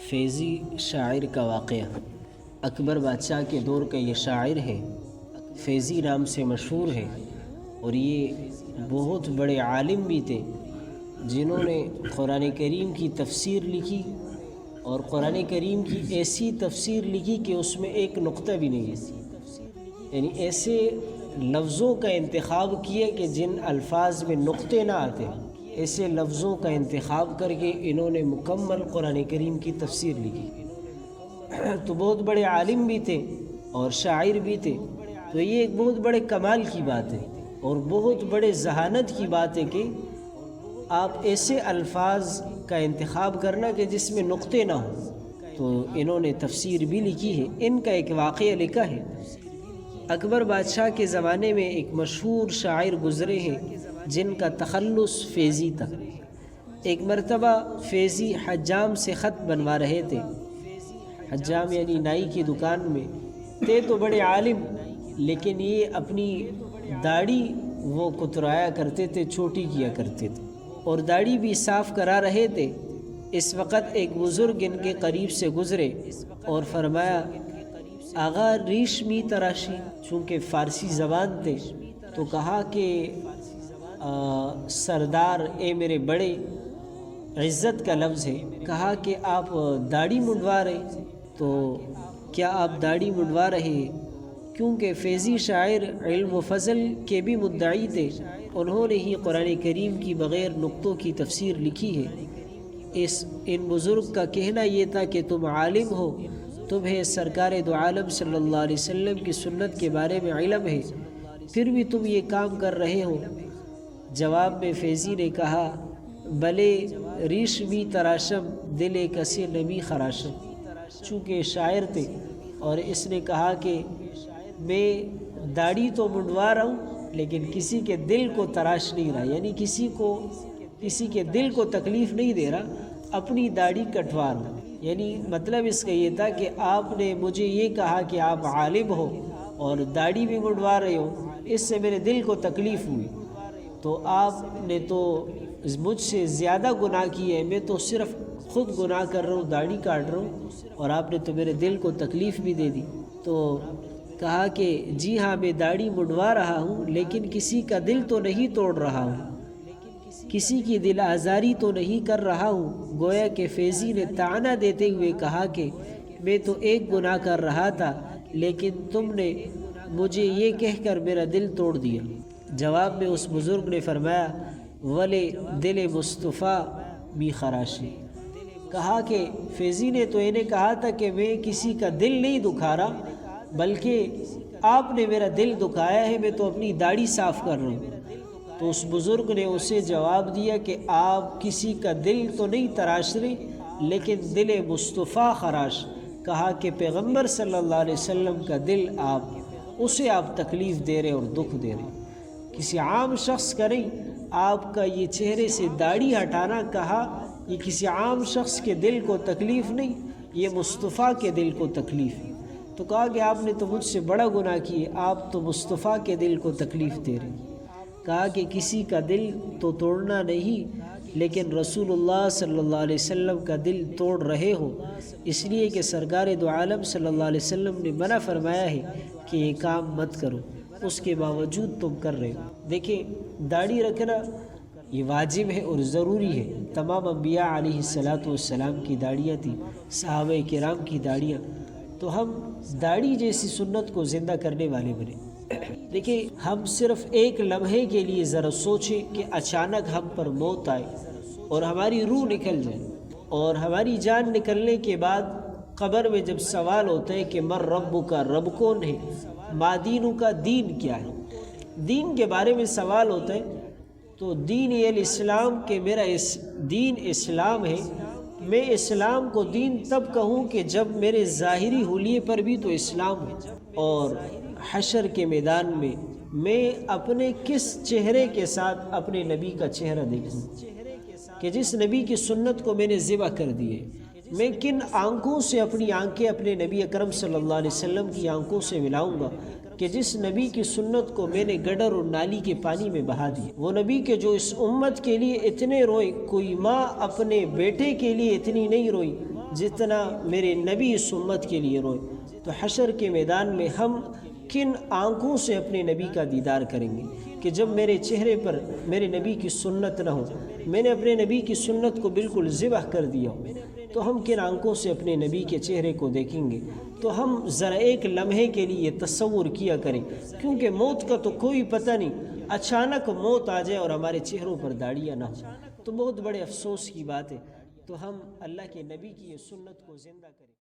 فیضی شاعر کا واقعہ۔ اکبر بادشاہ کے دور کا یہ شاعر ہے، فیضی نام سے مشہور ہے، اور یہ بہت بڑے عالم بھی تھے جنہوں نے قرآن کریم کی تفسیر لکھی، اور قرآن کریم کی ایسی تفسیر لکھی کہ اس میں ایک نقطہ بھی نہیں ہے، یعنی ایسے لفظوں کا انتخاب کیا کہ جن الفاظ میں نقطے نہ آتے، ایسے لفظوں کا انتخاب کر کے انہوں نے مکمل قرآن کریم کی تفسیر لکھی۔ تو بہت بڑے عالم بھی تھے اور شاعر بھی تھے، تو یہ ایک بہت بڑے کمال کی بات ہے اور بہت بڑے ذہانت کی بات ہے کہ آپ ایسے الفاظ کا انتخاب کرنا کہ جس میں نقطے نہ ہوں۔ تو انہوں نے تفسیر بھی لکھی ہے۔ ان کا ایک واقعہ لکھا ہے۔ اکبر بادشاہ کے زمانے میں ایک مشہور شاعر گزرے ہیں جن کا تخلص فیضی تھا۔ ایک مرتبہ فیضی حجام سے خط بنوا رہے تھے۔ حجام یعنی نائی کی دکان میں تھے، تو بڑے عالم، لیکن یہ اپنی داڑھی وہ کترایا کرتے تھے، چھوٹی کیا کرتے تھے، اور داڑھی بھی صاف کرا رہے تھے۔ اس وقت ایک بزرگ ان کے قریب سے گزرے اور فرمایا، آغا ریش می تراشی، چونکہ فارسی زبان تھے تو کہا کہ سردار، اے میرے بڑے، عزت کا لفظ ہے، کہا کہ آپ داڑھی منڈوا رہے، تو کیا آپ داڑھی منڈوا رہے ہیں؟ کیونکہ فیضی شاعر علم و فضل کے بھی مدعی تھے، انہوں نے ہی قرآن کریم کی بغیر نقطوں کی تفسیر لکھی ہے۔ ان بزرگ کا کہنا یہ تھا کہ تم عالم ہو، تمہیں سرکار دو عالم صلی اللہ علیہ وسلم کی سنت کے بارے میں علم ہے، پھر بھی تم یہ کام کر رہے ہو۔ جواب میں فیضی نے کہا، بلے ریش بھی تراشم، دل کسی نبی خراشم۔ چونکہ شاعر تھے اور اس نے کہا کہ میں داڑھی تو منڈوا رہا ہوں لیکن کسی کے دل کو تراش نہیں رہا، یعنی کسی کے دل کو تکلیف نہیں دے رہا، اپنی داڑھی کٹوا رہا ہوں۔ یعنی مطلب اس کا یہ تھا کہ آپ نے مجھے یہ کہا کہ آپ عالم ہو اور داڑھی بھی منڈوا رہے ہو، اس سے میرے دل کو تکلیف ہوئی، تو آپ نے تو مجھ سے زیادہ گناہ کی ہے، میں تو صرف خود گناہ کر رہا ہوں، داڑھی کاٹ رہا ہوں، اور آپ نے تو میرے دل کو تکلیف بھی دے دی۔ تو کہا کہ جی ہاں، میں داڑھی منڈوا رہا ہوں لیکن کسی کا دل تو نہیں توڑ رہا ہوں، کسی کی دل آزاری تو نہیں کر رہا ہوں۔ گویا کہ فیضی نے طعنہ دیتے ہوئے کہا کہ میں تو ایک گناہ کر رہا تھا لیکن تم نے مجھے یہ کہہ کر میرا دل توڑ دیا۔ جواب میں اس بزرگ نے فرمایا، ولے دل مصطفیٰ می خراشی۔ کہا کہ فیضی نے تو انہیں کہا تھا کہ میں کسی کا دل نہیں دکھا رہا، بلکہ آپ نے میرا دل دکھایا ہے، میں تو اپنی داڑھی صاف کر رہا ہوں۔ تو اس بزرگ نے اسے جواب دیا کہ آپ کسی کا دل تو نہیں تراش رہے لیکن دل مصطفیٰ خراش۔ کہا کہ پیغمبر صلی اللہ علیہ وسلم کا دل اسے آپ تکلیف دے رہے اور دکھ دے رہے، کسی عام شخص کا نہیں۔ آپ کا یہ چہرے سے داڑھی ہٹانا، کہا یہ کسی عام شخص کے دل کو تکلیف نہیں، یہ مصطفیٰ کے دل کو تکلیف ہے۔ تو کہا کہ آپ نے تو مجھ سے بڑا گناہ کیا، آپ تو مصطفیٰ کے دل کو تکلیف دے رہے۔ کہا کہ کسی کا دل تو توڑنا نہیں لیکن رسول اللہ صلی اللہ علیہ وسلم کا دل توڑ رہے ہو، اس لیے کہ سرکار دو عالم صلی اللہ علیہ وسلم نے منع فرمایا ہے کہ یہ کام مت کرو، اس کے باوجود تم کر رہے ہو۔ دیکھیں، داڑھی رکھنا یہ واجب ہے اور ضروری ہے۔ تمام انبیاء علیہ السلام کی داڑیاں تھیں، صحابہ کرام کی داڑیاں، تو ہم داڑھی جیسی سنت کو زندہ کرنے والے بنے۔ دیکھیں، ہم صرف ایک لمحے کے لیے ذرا سوچیں کہ اچانک ہم پر موت آئے اور ہماری روح نکل جائے، اور ہماری جان نکلنے کے بعد قبر میں جب سوال ہوتا ہے کہ من ربک، رب کون ہے، ما دینک، دین کیا ہے، دین کے بارے میں سوال ہوتا ہے، تو دین الاسلام کہ میرا دین اسلام ہے۔ میں اسلام کو دین تب کہوں کہ جب میرے ظاہری حلیے پر بھی تو اسلام ہے، اور حشر کے میدان میں اپنے کس چہرے کے ساتھ اپنے نبی کا چہرہ دیکھوں کہ جس نبی کی سنت کو میں نے ذبح کر دی ہے، میں کن آنکھوں سے اپنی آنکھیں اپنے نبی اکرم صلی اللہ علیہ وسلم کی آنکھوں سے ملاؤں گا کہ جس نبی کی سنت کو میں نے گڈر اور نالی کے پانی میں بہا دیا، وہ نبی کے جو اس امت کے لیے اتنے روئے، کوئی ماں اپنے بیٹے کے لیے اتنی نہیں روئی، جتنا میرے نبی اس امت کے لیے روئے، تو حشر کے میدان میں ہم کن آنکھوں سے اپنے نبی کا دیدار کریں گے کہ جب میرے چہرے پر میرے نبی کی سنت نہ ہو، میں نے اپنے نبی کی سنت کو بالکل ذبح کر دیا ہو، تو ہم کن آنکھوں سے اپنے نبی کے چہرے کو دیکھیں گے؟ تو ہم ذرا ایک لمحے کے لیے تصور کیا کریں، کیونکہ موت کا تو کوئی پتہ نہیں، اچانک موت آ جائے اور ہمارے چہروں پر داڑیاں نہ ہوں تو بہت بڑے افسوس کی بات ہے۔ تو ہم اللہ کے نبی کی یہ سنت کو زندہ کریں۔